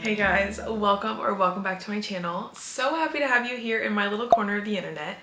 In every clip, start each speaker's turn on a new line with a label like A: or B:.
A: Hey guys, welcome back to my channel. So happy to have you here in my little corner of the internet.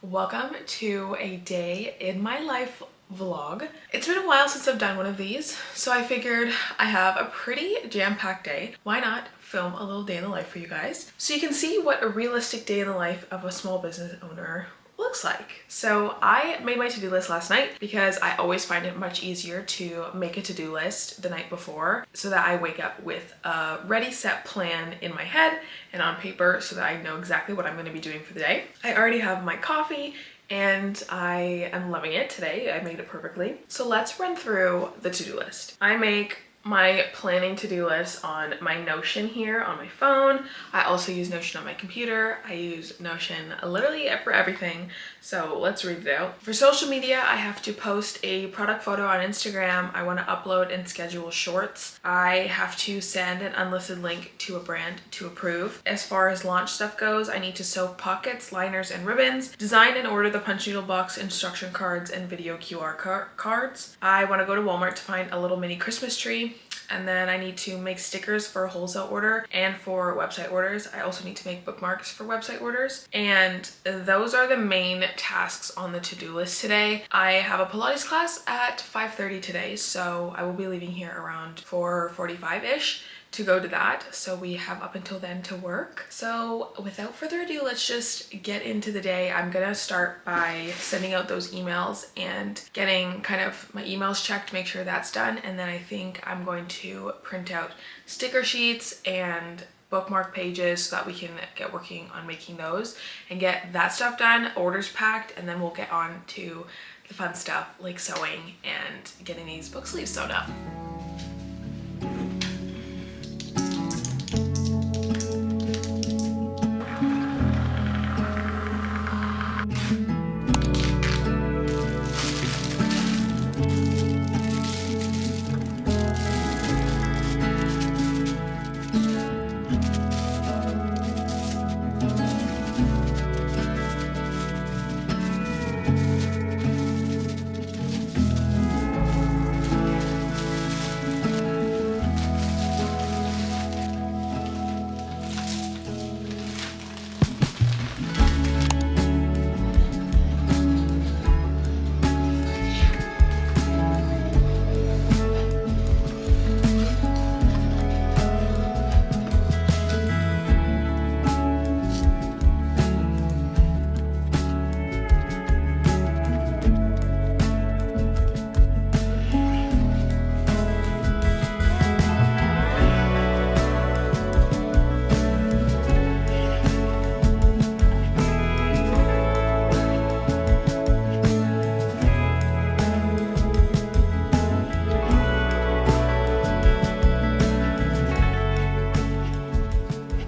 A: Welcome to a day in my life vlog. It's been a while since I've done one of these, so I figured I have a pretty jam-packed day. Why not film a little day in the life for you guys so you can see what a realistic day in the life of a small business owner looks like. So I made my to-do list last night because I always find it much easier to make a to-do list the night before so that I wake up with a ready set plan in my head and on paper so that I know exactly what I'm going to be doing for the day. I already have my coffee and I am loving it today. I made it perfectly. So let's run through the to-do list. I make my planning to-do list on my Notion here on my phone. I also use Notion on my computer. I use Notion literally for everything. So let's read it out. For social media, I have to post a product photo on Instagram. I want to upload and schedule shorts. I have to send an unlisted link to a brand to approve. As far as launch stuff goes, I need to sew pockets, liners, and ribbons, design and order the punch needle box, instruction cards, and video QR cards. I want to go to Walmart to find a little mini Christmas tree. And then I need to make stickers for a wholesale order and for website orders. I also need to make bookmarks for website orders. And those are the main tasks on the to-do list today. I have a Pilates class at 5:30 today, so I will be leaving here around 4:45-ish to go to that. So we have up until then to work. So without further ado, let's just get into the day. I'm gonna start by sending out those emails and getting kind of my emails checked, make sure that's done. And then I think I'm going to print out sticker sheets and bookmark pages so that we can get working on making those and get that stuff done, orders packed, and then we'll get on to the fun stuff like sewing and getting these book sleeves sewn up.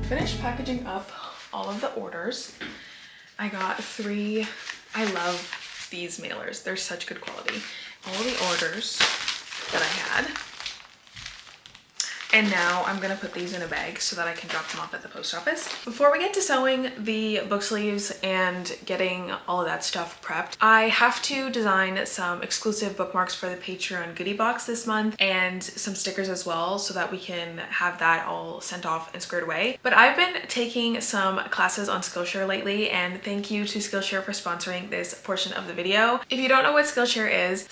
A: Finished packaging up all of the orders. I got 3. I love these mailers. They're such good quality. All the orders that I had. And now I'm gonna put these in a bag so that I can drop them off at the post office. Before we get to sewing the book sleeves and getting all of that stuff prepped, I have to design some exclusive bookmarks for the Patreon goodie box this month and some stickers as well so that we can have that all sent off and squared away. But I've been taking some classes on Skillshare lately, and thank you to Skillshare for sponsoring this portion of the video. If you don't know what Skillshare is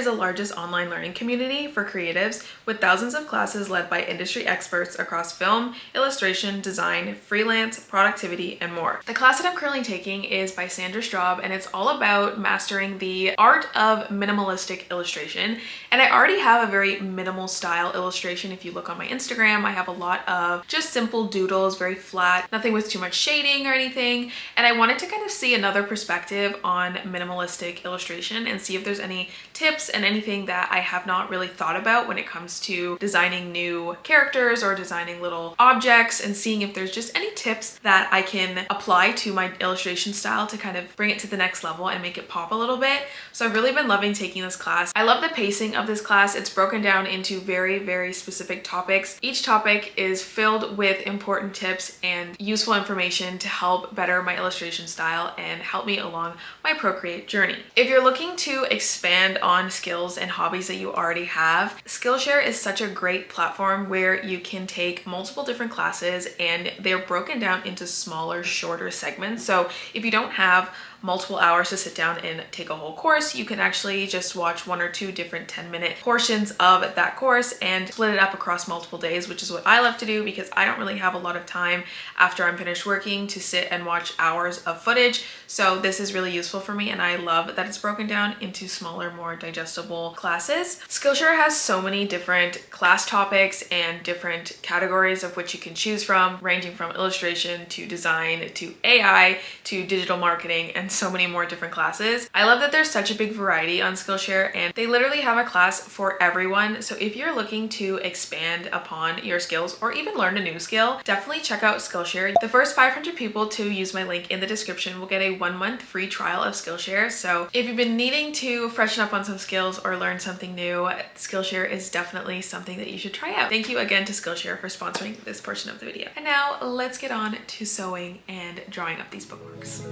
A: the largest online learning community for creatives with thousands of classes led by industry experts across film, illustration, design, freelance, productivity, and more. The class that I'm currently taking is by Sandra Straub, and it's all about mastering the art of minimalistic illustration. And I already have a very minimal style illustration. If you look on my Instagram, I have a lot of just simple doodles, very flat, nothing with too much shading or anything. And I wanted to kind of see another perspective on minimalistic illustration and see if there's any tips and anything that I have not really thought about when it comes to designing new characters or designing little objects, and seeing if there's just any tips that I can apply to my illustration style to kind of bring it to the next level and make it pop a little bit. So I've really been loving taking this class. I love the pacing of this class. It's broken down into very, very specific topics. Each topic is filled with important tips and useful information to help better my illustration style and help me along my Procreate journey. If you're looking to expand on skills and hobbies that you already have, Skillshare is such a great platform platform where you can take multiple different classes, and they're broken down into smaller, shorter segments. So if you don't have multiple hours to sit down and take a whole course, you can actually just watch 1 or 2 different 10-minute portions of that course and split it up across multiple days, which is what I love to do because I don't really have a lot of time after I'm finished working to sit and watch hours of footage. So this is really useful for me, and I love that it's broken down into smaller, more digestible classes. Skillshare has so many different class topics and different categories of which you can choose from, ranging from illustration to design to AI to digital marketing and so many more different classes. I love that there's such a big variety on Skillshare, and they literally have a class for everyone. So if you're looking to expand upon your skills or even learn a new skill, definitely check out Skillshare. The first 500 people to use my link in the description will get a 1-month free trial of Skillshare. So if you've been needing to freshen up on some skills or learn something new, Skillshare is definitely something that you should try out. Thank you again to Skillshare for sponsoring this portion of the video. And now let's get on to sewing and drawing up these bookmarks.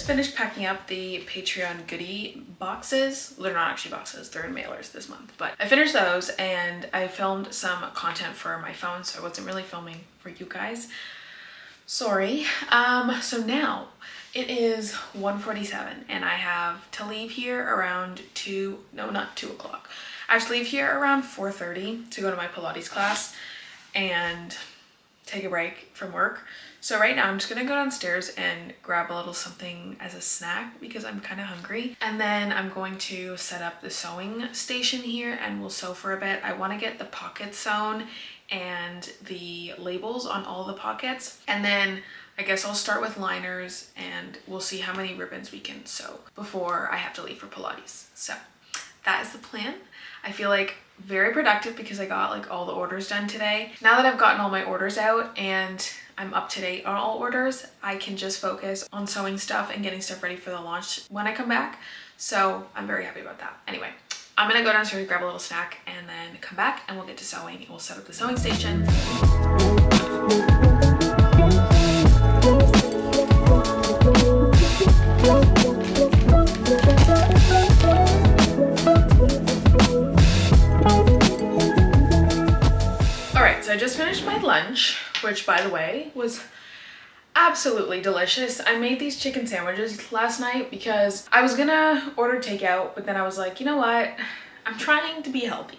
A: Finished packing up the Patreon goodie boxes. They're not actually boxes, they're in mailers this month, but I finished those and I filmed some content for my phone, so I wasn't really filming for you guys. Sorry. So now it is 1:47 and I have to leave here around not 2 o'clock. I have to leave here around 4:30 to go to my Pilates class and take a break from work. So right now I'm just gonna go downstairs and grab a little something as a snack because I'm kind of hungry. And then I'm going to set up the sewing station here and we'll sew for a bit. I want to get the pockets sewn and the labels on all the pockets. And then I guess I'll start with liners and we'll see how many ribbons we can sew before I have to leave for Pilates. So that is the plan. I feel like very productive because I got like all the orders done today. Now that I've gotten all my orders out and I'm up to date on all orders, I can just focus on sewing stuff and getting stuff ready for the launch when I come back. So I'm very happy about that. Anyway, I'm gonna go downstairs, grab a little snack, and then come back and we'll get to sewing and we'll set up the sewing station. So I just finished my lunch, which by the way was absolutely delicious. I made these chicken sandwiches last night because I was gonna order takeout, but then I was like, you know what? I'm trying to be healthy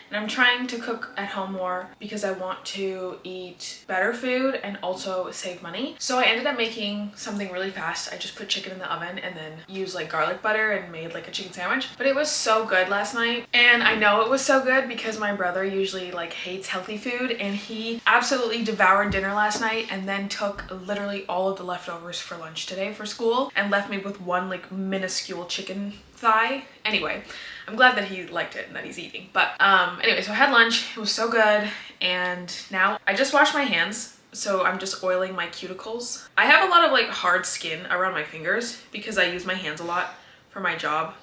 A: and I'm trying to cook at home more because I want to eat better food and also save money. So I ended up making something really fast. I just put chicken in the oven and then used like garlic butter and made like a chicken sandwich. But it was so good last night. And I know it was so good because my brother usually like hates healthy food and he absolutely devoured dinner last night and then took literally all of the leftovers for lunch today for school and left me with one like minuscule chicken thigh. Anyway, I'm glad that he liked it and that he's eating. But anyway, so I had lunch. It was so good. And now I just washed my hands. So I'm just oiling my cuticles. I have a lot of like hard skin around my fingers because I use my hands a lot for my job,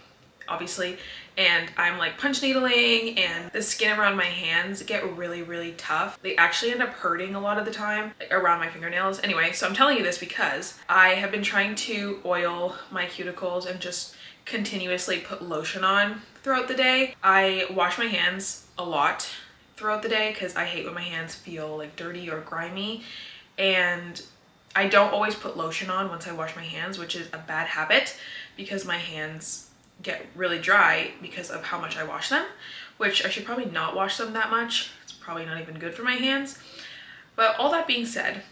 A: obviously. And I'm like punch needling and the skin around my hands get really, really tough. They actually end up hurting a lot of the time, like around my fingernails. Anyway, so I'm telling you this because I have been trying to oil my cuticles and just continuously put lotion on throughout the day. I wash my hands a lot throughout the day because I hate when my hands feel like dirty or grimy, and I don't always put lotion on once I wash my hands, which is a bad habit because my hands get really dry because of how much I wash them, which I should probably not wash them that much. It's probably not even good for my hands. But all that being said,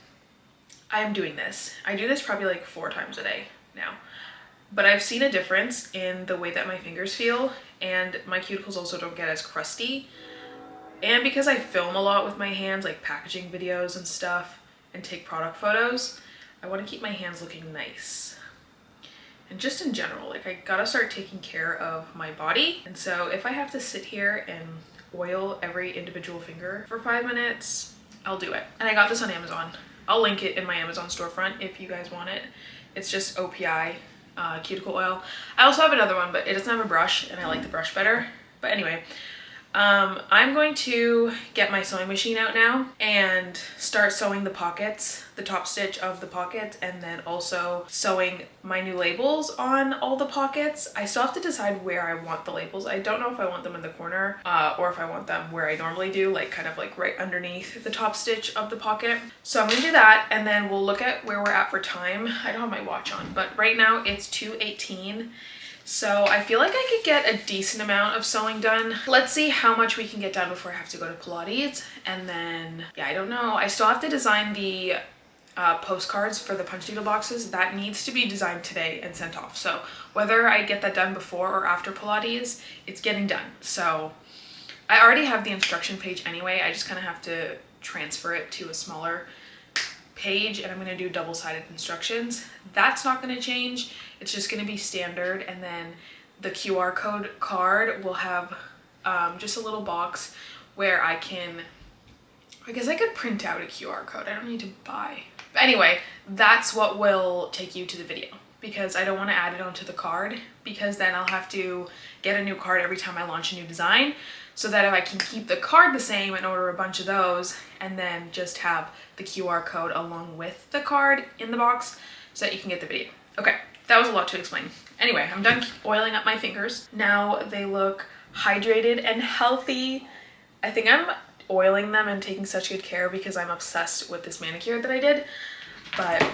A: I am doing this. I do this probably like 4 times a day now. But I've seen a difference in the way that my fingers feel, and my cuticles also don't get as crusty. And because I film a lot with my hands, like packaging videos and stuff, and take product photos, I want to keep my hands looking nice. And just in general, like I gotta start taking care of my body. And so if I have to sit here and oil every individual finger for 5 minutes, I'll do it. And I got this on Amazon. I'll link it in my Amazon storefront if you guys want it. It's just OPI cuticle oil. I also have another one, but it doesn't have a brush and I like the brush better. But anyway, I'm going to get my sewing machine out now and start sewing the pockets, the top stitch of the pockets, and then also sewing my new labels on all the pockets. I still have to decide where I want the labels. I don't know if I want them in the corner or if I want them where I normally do, like kind of like right underneath the top stitch of the pocket. So I'm gonna do that, and then we'll look at where we're at for time. I don't have my watch on, but right now it's 2:18. So I feel like I could get a decent amount of sewing done. Let's see how much we can get done before I have to go to Pilates. And then, yeah, I don't know. I still have to design the postcards for the punch needle boxes. That needs to be designed today and sent off. So whether I get that done before or after Pilates, it's getting done. So I already have the instruction page anyway. I just kind of have to transfer it to a smaller page, and I'm going to do double-sided instructions. That's not going to change. It's just going to be standard, and then the QR code card will have just a little box where I guess I could print out a QR code. I don't need to buy. But anyway, that's what will take you to the video, because I don't want to add it onto the card, because then I'll have to get a new card every time I launch a new design, so that if I can keep the card the same and order a bunch of those and then just have the QR code along with the card in the box so that you can get the video. Okay, that was a lot to explain. Anyway, I'm done oiling up my fingers. Now they look hydrated and healthy. I think I'm oiling them and taking such good care because I'm obsessed with this manicure that I did. But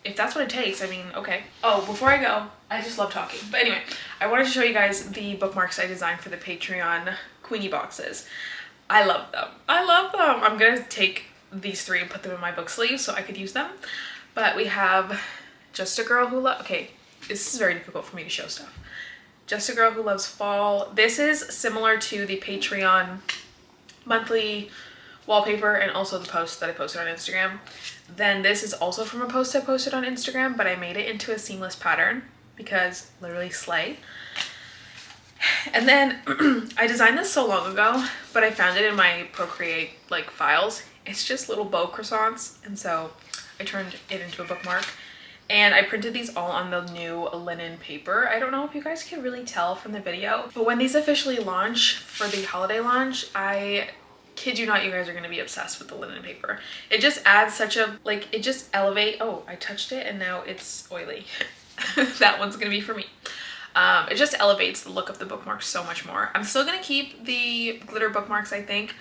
A: if that's what it takes, I mean, okay. Oh, before I go, I just love talking. But anyway, I wanted to show you guys the bookmarks I designed for the Patreon Queenie boxes. I love them. I love them. I'm gonna take these 3 and put them in my book sleeve so I could use them. But we have Just a Girl Who Loves... Okay, this is very difficult for me to show stuff. Just a Girl Who Loves Fall. This is similar to the Patreon monthly wallpaper and also the post that I posted on Instagram. Then this is also from a post I posted on Instagram, but I made it into a seamless pattern because literally slay. And then I designed this so long ago, but I found it in my Procreate like files. It's just little bow croissants, and so I turned it into a bookmark. And I printed these all on the new linen paper. I don't know if you guys can really tell from the video, but when these officially launch for the holiday launch, I kid you not, you guys are going to be obsessed with the linen paper. It just adds such a, like, it just elevate. Oh, I touched it and now it's oily. That one's going to be for me. It just elevates the look of the bookmarks so much more. I'm still going to keep the glitter bookmarks, I think,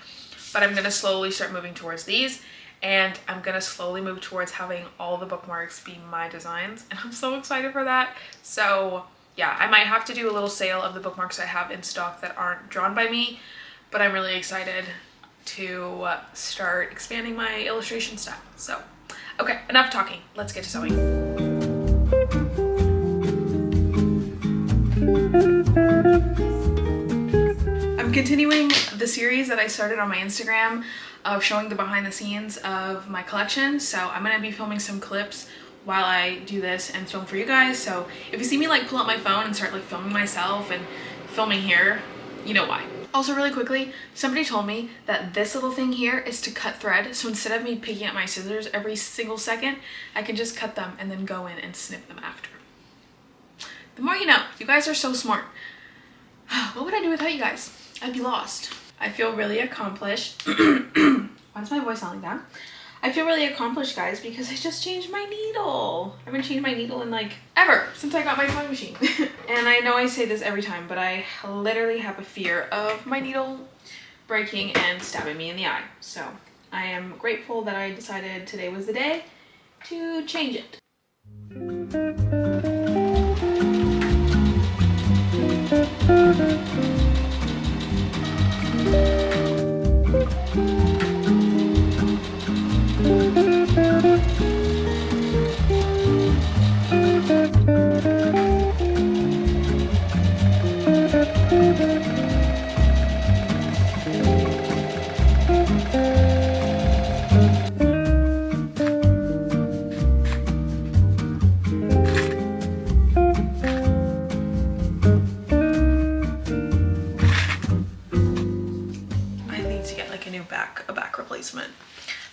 A: but I'm going to slowly start moving towards these, and I'm going to slowly move towards having all the bookmarks be my designs, and I'm so excited for that. So yeah, I might have to do a little sale of the bookmarks I have in stock that aren't drawn by me, but I'm really excited to start expanding my illustration style. So okay, enough talking. Let's get to sewing. I'm continuing the series that I started on my Instagram of showing the behind the scenes of my collection. So I'm gonna be filming some clips while I do this and film for you guys. So if you see me like pull out my phone and start like filming myself and filming here, you know why. Also really quickly, somebody told me that this little thing here is to cut thread. So instead of me picking up my scissors every single second, I can just cut them and then go in and snip them after. The more you know. You guys are so smart. What would I do without you guys? I'd be lost. I feel really accomplished. Why does my voice sound like that? I feel really accomplished, guys, because I just changed my needle. I haven't changed my needle in like ever since I got my sewing machine. And I know I say this every time, but I literally have a fear of my needle breaking and stabbing me in the eye. So I am grateful that I decided today was the day to change it. a back replacement.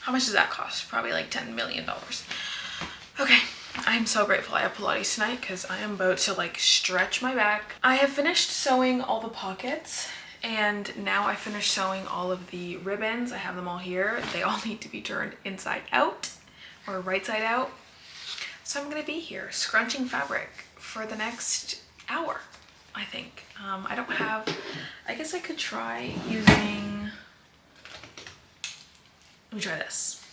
A: How much does that cost? Probably like $10 million. Okay, I'm so grateful I have Pilates tonight because I am about to like stretch my back. I have finished sewing all the pockets and now I finished sewing all of the ribbons. I have them all here. They all need to be turned inside out or right side out. So I'm gonna be here scrunching fabric for the next hour, I think. I don't have, I guess I could try using, let me try this.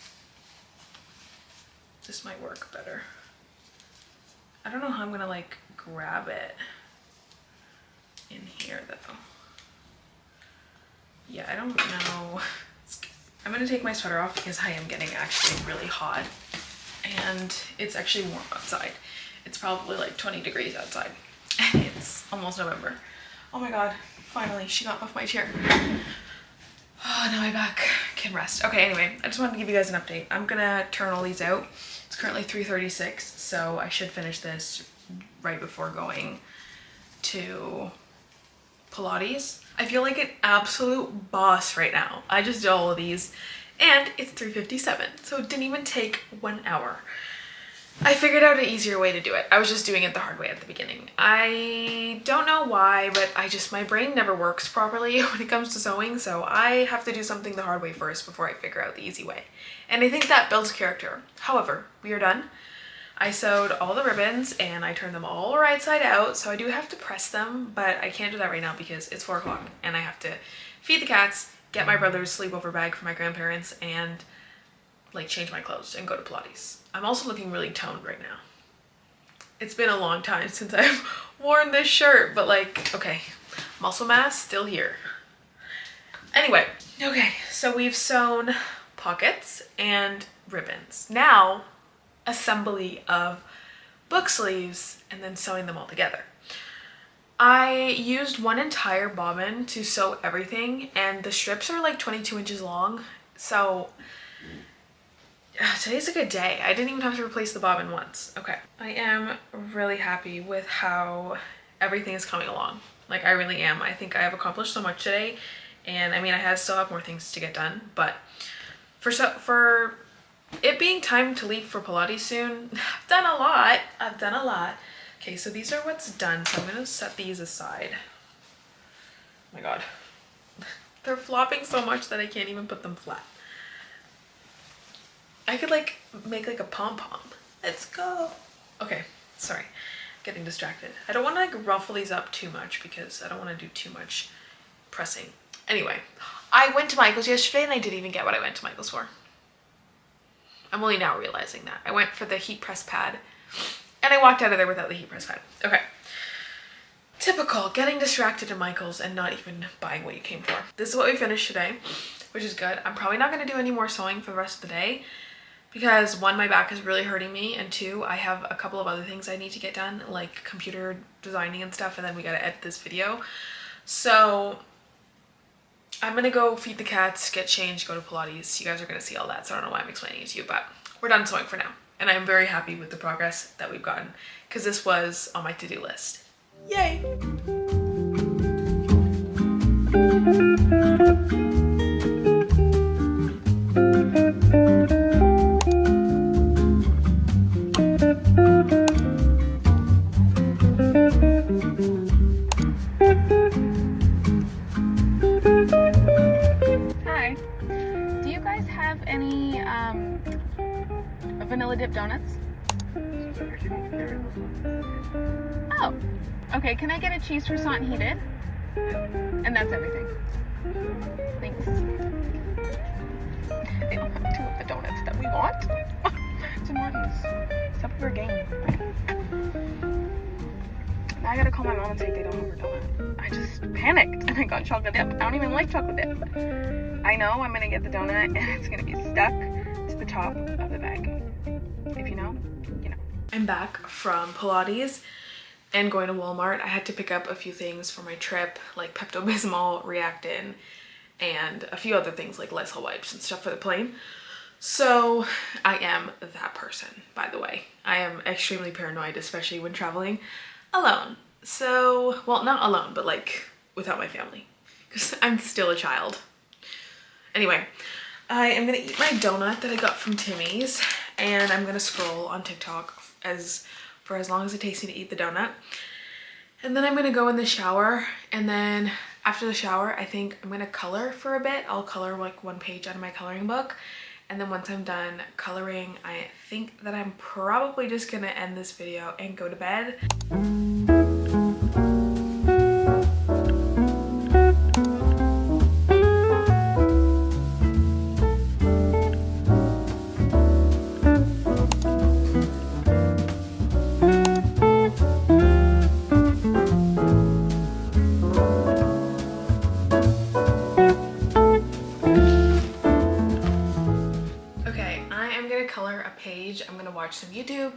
A: This might work better. I don't know how I'm gonna like grab it in here though. Yeah, I don't know. I'm gonna take my sweater off because I am getting actually really hot and it's actually warm outside. It's probably like 20 degrees outside. It's almost November. Oh my God, finally she got off my chair. Oh, now my back can rest. Okay, anyway, I just wanted to give you guys an update. I'm gonna turn all these out. It's currently 3:36, so I should finish this right before going to Pilates. I feel like an absolute boss right now. I just did all of these and it's 3:57, so it didn't even take 1 hour. I figured out an easier way to do it. I was just doing it the hard way at the beginning. I don't know why, but my brain never works properly when it comes to sewing, so I have to do something the hard way first before I figure out the easy way. And I think that builds character. However, we are done. I sewed all the ribbons and I turned them all right side out, so I do have to press them, but I can't do that right now because it's 4 o'clock and I have to feed the cats, get my brother's sleepover bag for my grandparents, and like change my clothes and go to Pilates. I'm also looking really toned right now. It's been a long time since I've worn this shirt, but like, okay, muscle mass still here. Anyway, okay, so we've sewn pockets and ribbons. Now, assembly of book sleeves and then sewing them all together. I used one entire bobbin to sew everything and the strips are like 22 inches long, so today's a good day. I didn't even have to replace the bobbin once. Okay. I am really happy with how everything is coming along. Like, I really am. I think I have accomplished so much today. And I mean, still have more things to get done, but for it being time to leave for Pilates soon, I've done a lot. Okay, so these are what's done. So I'm gonna set these aside. Oh my God. They're flopping so much that I can't even put them flat. I could like make like a pom-pom. Let's go. Okay, sorry, getting distracted. I don't want to like ruffle these up too much because I don't want to do too much pressing. Anyway, I went to Michael's yesterday and I didn't even get what I went to Michael's for. I'm only now realizing that. I went for the heat press pad and I walked out of there without the heat press pad. Okay. Typical, getting distracted at Michael's and not even buying what you came for. This is what we finished today, which is good. I'm probably not going to do any more sewing for the rest of the day because 1, my back is really hurting me, and 2, I have a couple of other things I need to get done, like computer designing and stuff, and then we got to edit this video. So I'm going to go feed the cats, get changed, go to Pilates. You guys are going to see all that, so I don't know why I'm explaining it to you, but we're done sewing for now. And I'm very happy with the progress that we've gotten because this was on my to-do list. Yay! Hi. Do you guys have any vanilla dip donuts? Oh, okay. Can I get a cheese croissant heated? And that's everything. Thanks. They don't have 2 of the donuts that we want. It's Morty's. Stop your game. Now I gotta call my mom and say they don't have her donut. I just panicked and I got chocolate dip. I don't even like chocolate dip. I know I'm gonna get the donut and it's gonna be stuck to the top of the bag. If you know, you know. I'm back from Pilates and going to Walmart. I had to pick up a few things for my trip, like Pepto-Bismol, Reactin, and a few other things like Lysol wipes and stuff for the plane. So I am that person, by the way. I am extremely paranoid, especially when traveling alone. So, well, not alone, but like without my family, because I'm still a child. Anyway, I am gonna eat my donut that I got from Timmy's, and I'm gonna scroll on TikTok for as long as it takes me to eat the donut. And then I'm gonna go in the shower, and then after the shower, I think I'm gonna color for a bit. I'll color like one page out of my coloring book. And then once I'm done coloring, I think that I'm probably just gonna end this video and go to bed. Color a page. I'm gonna watch some YouTube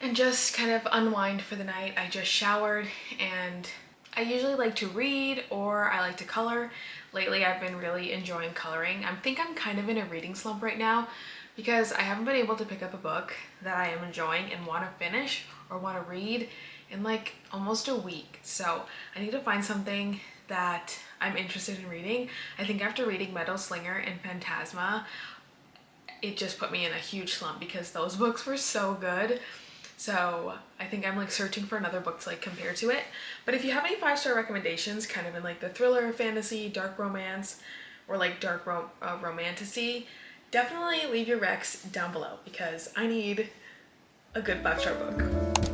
A: and just kind of unwind for the night. I just showered, and I usually like to read or I like to color. Lately I've been really enjoying coloring. I think I'm kind of in a reading slump right now because I haven't been able to pick up a book that I am enjoying and want to finish or want to read in like almost a week. So I need to find something that I'm interested in reading. I think after reading Meadow Slinger and Phantasma, it just put me in a huge slump because those books were so good. So I think I'm like searching for another book to like compare to it. But if you have any 5-star recommendations kind of in like the thriller, fantasy, dark romance, or like dark romantasy, definitely leave your recs down below because I need a good 5-star book.